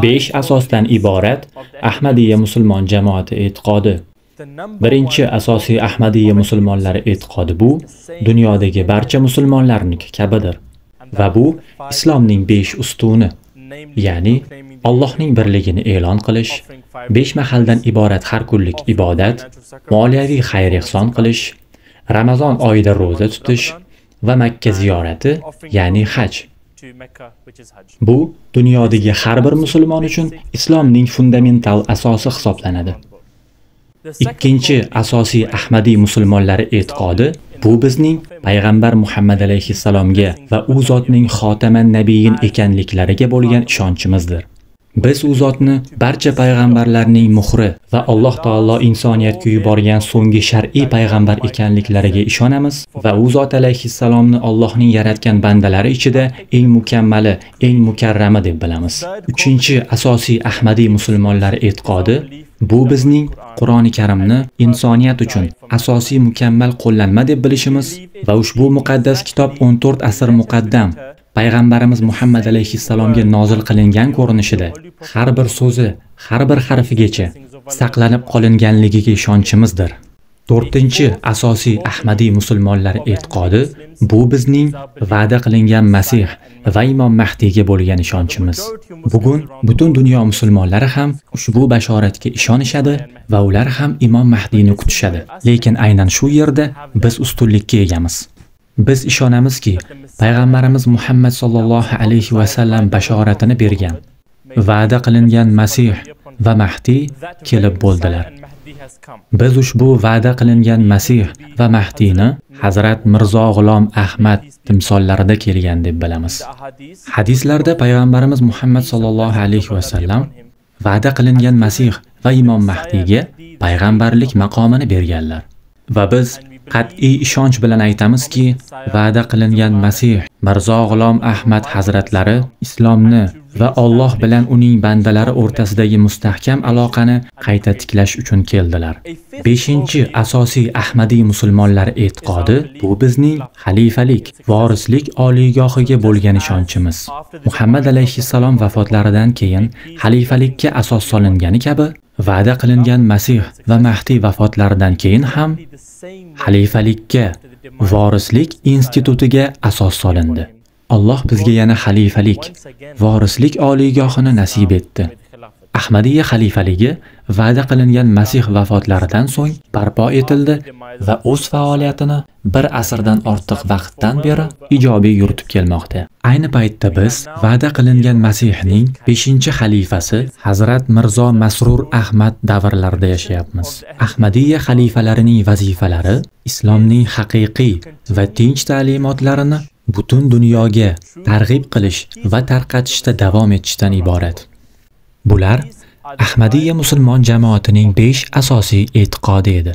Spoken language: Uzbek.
5 asosdan iborat Ahmadiyya musulmon jamoati e'tiqodi. Birinchi asosiy Ahmadiyya musulmonlari e'tiqodi bu dunyodagi barcha musulmonlarniki kabidir va bu islomning 5 ustuni, ya'ni Allohning birligini e'lon qilish, 5 mahaldan iborat har kunlik ibodat, moliyaviy xayr-ehson qilish, Ramazon oyida roza tutish va Makka ziyorati, ya'ni haj. Bu dunyodagi har bir musulmon uchun islomning fundamental asosi hisoblanadi. Ikkinchi asosiy Ahmadiy musulmonlari e'tiqodi bu bizning payg'ambar Muhammad alayhissalomga va u zotning xotaman nabiyyin ekanliklariga bo'lgan ishonchimizdir. Biz u zotni barcha payg'ambarlarning muhri va Alloh taolo insoniyatga yuborgan so'nggi shar'iy payg'ambar ekanliklariga ishonamiz va u zot alayhissalomni Allohning yaratgan bandalari ichida eng mukammali, eng mukarrami deb bilamiz. Uchinchi asosiy Ahmadiy musulmonlari e'tiqodi bu bizning Qur'oni Karimni insoniyat uchun asosiy mukammal qo'llanma deb bilishimiz va ushbu muqaddas kitob 14 asr muqaddam payg'ambarimiz Muhammad alayhissalomga nozil qilingan ko'rinishida har bir so'zi, har bir harfigacha saqlanib qolinganligiga ishonchimizdir. To'rtinchi asosiy Ahmadiy musulmonlar e'tiqodi bu bizning va'da qilingan Masih va Imom Mahdiyga bo'lgan ishonchimiz. Bugun butun dunyo musulmonlari ham ushbu bashoratga ishonishadi va ular ham Imom Mahdiyni kutishadi. Lekin aynan shu yerda biz ustunlikka egamiz. Biz ishonamizki, payg'ambarimiz Muhammad sallallohu alayhi va sallam bashoratini bergan, va'da qilingan Masih va Mahdi kelib bo'ldilar. Biz ushbu va'da qilingan Masih va Mahdini Hazrat Mirzo G'ulom Ahmad timsollarida kelgan deb bilamiz. Hadislarda payg'ambarimiz Muhammad sallallohu alayhi va sallam va'da qilingan Masih va Imom Mahdiyga payg'ambarlik maqomini berganlar. Va biz qat'iy ishonch bilan aytamizki, va'da qilingan Masih Mirzo G'ulom Ahmad hazratlari islomni va Alloh bilan uning bandalari o'rtasidagi mustahkam aloqani qayta tiklash uchun keldilar. Beshinchi asosiy Ahmadiy musulmonlar e'tiqodi bu bizning xalifalik, vorislik oliygohiga bo'lgan ishonchimiz. Muhammad alayhissalom vafotlaridan keyin xalifalikka asos solingani kabi, va'da qilingan Masih va Mahdi vafotlaridan keyin ham xalifalikka, vorislik institutiga asos solindi. Alloh bizga yana xalifalik, vorislik oliygohini nasib etdi. Ahmadiyya xalifaligi va'da qilingan Masih vafotlaridan so'ng barpo etildi va o'z faoliyatini bir asrdan ortiq vaqtdan beri ijobiy yuritib kelmoqda. Ayni paytda biz va'da qilingan Masihning 5-xalifasi Hazrat Mirzo Masrur Ahmad davrlarida yashayapmiz. Ahmadiyya xalifalarining vazifalari islomning haqiqiy va tinch ta'limotlarini butun dunyoga targ'ib qilish va tarqatishda davom etishdan iborat. Bular Ahmadiyya musulmon jamoatining 5 asosiy e'tiqodi edi.